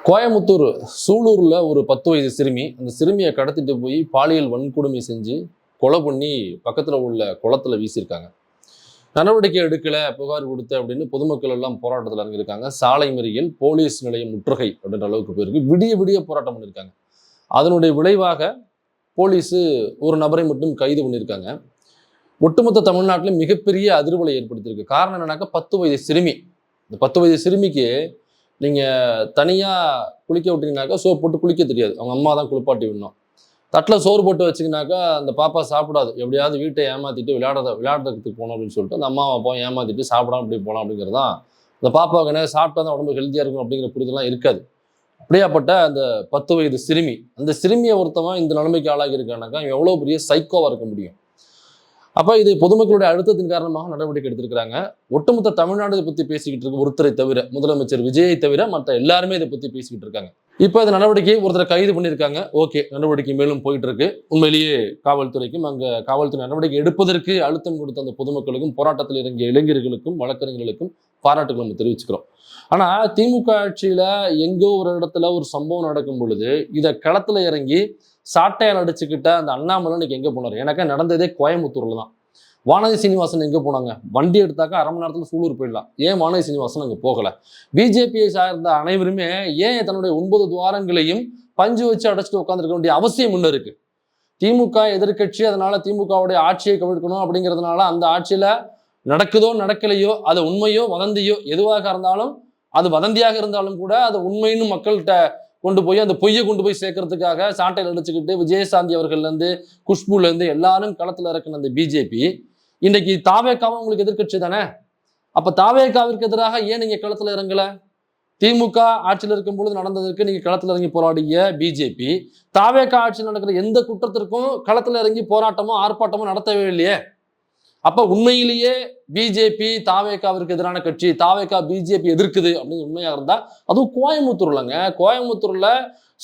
கோயமுத்தூர் சூலூர்ல ஒரு 10 வயது சிறுமி அந்த சிறுமியை கடத்திட்டு போய் பாலியல் வன்கொடுமை செஞ்சு கொலை பண்ணி பக்கத்துல உள்ள குளத்துல வீசியிருக்காங்க. நடவடிக்கை எடுக்கல, புகார் கொடுத்த அப்படின்னு பொதுமக்கள் எல்லாம் போராட்டத்தில் இறங்கியிருக்காங்க. சாலை மறியல், போலீஸ் நிலையம் முற்றுகை அப்படின்ற அளவுக்கு போயிருக்கு. விடிய விடிய போராட்டம் பண்ணியிருக்காங்க. அதனுடைய விளைவாக போலீஸ் ஒரு நபரை மட்டும் கைது பண்ணியிருக்காங்க. ஒட்டுமொத்த தமிழ்நாட்டிலும் மிகப்பெரிய அதிர்வலை ஏற்படுத்தியிருக்கு. காரணம் என்னன்னாக்கா 10 வயது சிறுமி. இந்த 10 வயது சிறுமிக்கு நீங்க தனியா குளிக்க விட்டீங்கன்னாக்கா சோப்பு போட்டு குளிக்க தெரியாது. அவங்க அம்மா தான் குளிப்பாட்டி விடணும். தட்டில் சோறு போட்டு வச்சிங்கனாக்கா அந்த பாப்பா சாப்பிடாது. எப்படியாவது வீட்டை ஏமாத்திட்டு விளையாடுறதுக்கு போகணும் அப்படின்னு சொல்லிட்டு அந்த அம்மாவை அப்பா ஏமாத்திட்டு சாப்பிடாம இப்படி போகலாம் அப்படிங்கிறது தான் அந்த பாப்பாவுக்கு என்ன சாப்பிட்டா தான் உடம்பு ஹெல்த்தியாக இருக்கும் அப்படிங்கிற புரிதெல்லாம் இருக்காது. அப்படியாப்பட்ட அந்த 10 வயது சிறுமி, அந்த சிறுமியை ஒருத்தவன் இந்த நிலைமைக்கு ஆளாகி இருக்கானாக்கா இவன் எவ்வளோ பெரிய சைக்கோவாக இருக்க முடியும். அப்போ இது பொதுமக்களுடைய அழுத்தத்தின் காரணமாக நடவடிக்கை எடுத்திருக்கிறாங்க. ஒட்டுமொத்த தமிழ்நாடு இதை பற்றி பேசிக்கிட்டு இருக்கு. ஒருத்தரை தவிர, முதலமைச்சர் விஜயை தவிர மற்ற எல்லாருமே இதை பற்றி பேசிக்கிட்டு இருக்காங்க. இப்போ இந்த நடவடிக்கையை ஒருத்தரை கைது பண்ணியிருக்காங்க. ஓகே, நடவடிக்கை மேலும் போயிட்டு இருக்கு. உண்மையிலேயே காவல்துறைக்கும் அங்கே காவல்துறை நடவடிக்கை எடுப்பதற்கு அழுத்தம் கொடுத்த அந்த பொதுமக்களுக்கும் போராட்டத்தில் இறங்கிய இளைஞர்களுக்கும் வழக்கறிஞர்களுக்கும் பாராட்டுகள் நம்ம தெரிவிச்சுக்கிறோம். ஆனா திமுக ஆட்சியில எங்கோ ஒரு இடத்துல ஒரு சம்பவம் நடக்கும் பொழுது இதை களத்துல இறங்கி சாட்டையால் அடிச்சுக்கிட்ட அந்த அண்ணாமலை இன்னைக்கு எங்க போனார்? எனக்கு நடந்ததே கோயம்புத்தூர்ல தான். வானதி சீனிவாசன் எங்க போனாங்க? வண்டி எடுத்தாக்கா 1/2 மணி நேரத்துல சூலூர் போயிடலாம். ஏன் வானதி சீனிவாசன் அங்க போகல? பிஜேபியை சார்ந்த அனைவருமே ஏன் தன்னுடைய 9 துவாரங்களையும் பஞ்சு வச்சு அடைச்சிட்டு உட்காந்துருக்க வேண்டிய அவசியம் ஒண்ணு இருக்கு. திமுக எதிர்கட்சி, அதனால திமுகவுடைய ஆட்சியை கவிழ்க்கணும் அப்படிங்கிறதுனால அந்த ஆட்சியில நடக்குதோ நடக்கலையோ, அது உண்மையோ வதந்தியோ எதுவாக இருந்தாலும், அது வதந்தியாக இருந்தாலும் கூட அது உண்மைன்னு மக்கள்கிட்ட கொண்டு போய் அந்த பொய்யை கொண்டு போய் சேர்க்கறதுக்காக சாட்டையில் அடிச்சுக்கிட்டு விஜயசாந்தி அவர்கள்ல இருந்து குஷ்புல இருந்து எல்லாரும் களத்துல இறக்குன அந்த பிஜேபி இன்னைக்கு தாவேக்காவும் உங்களுக்கு எதிர்கட்சி தானே. அப்ப தாவேக்காவிற்கு எதிராக ஏன் நீங்க களத்துல இறங்கல? திமுக ஆட்சியில் இருக்கும் பொழுது நடந்ததற்கு நீங்க களத்துல இறங்கி போராடிய பிஜேபி தாவேக்கா ஆட்சியில் நடக்கிற எந்த குற்றத்திற்கும் களத்துல இறங்கி போராட்டமோ ஆர்ப்பாட்டமோ நடத்தவே இல்லையே. அப்ப உண்மையிலேயே பிஜேபி தாவேக்காவிற்கு எதிரான கட்சி, தாவேக்கா பிஜேபி எதிர்க்குது அப்படின்னு உண்மையா இருந்தா அதுவும் கோயம்புத்தூர்லங்க. கோயம்புத்தூர்ல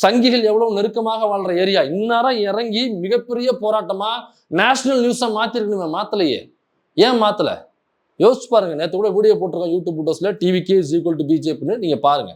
சங்கிகள் எவ்வளவு நெருக்கமாக வாழ்ற ஏரியா. இந்நேரம் இறங்கி மிகப்பெரிய போராட்டமா நேஷனல் நியூஸா மாத்திருக்கணுமே, மாத்தலையே. ஏன் மாத்தல? யோசிச்சு பாருங்க. நேற்று கூட வீடியோ போட்டிருக்கோம் யூடியூப் வீடியோஸ்ல, டிவிகே இஸ் ஈக்குவல் டு பிஜேபின்னு, நீங்க பாருங்க.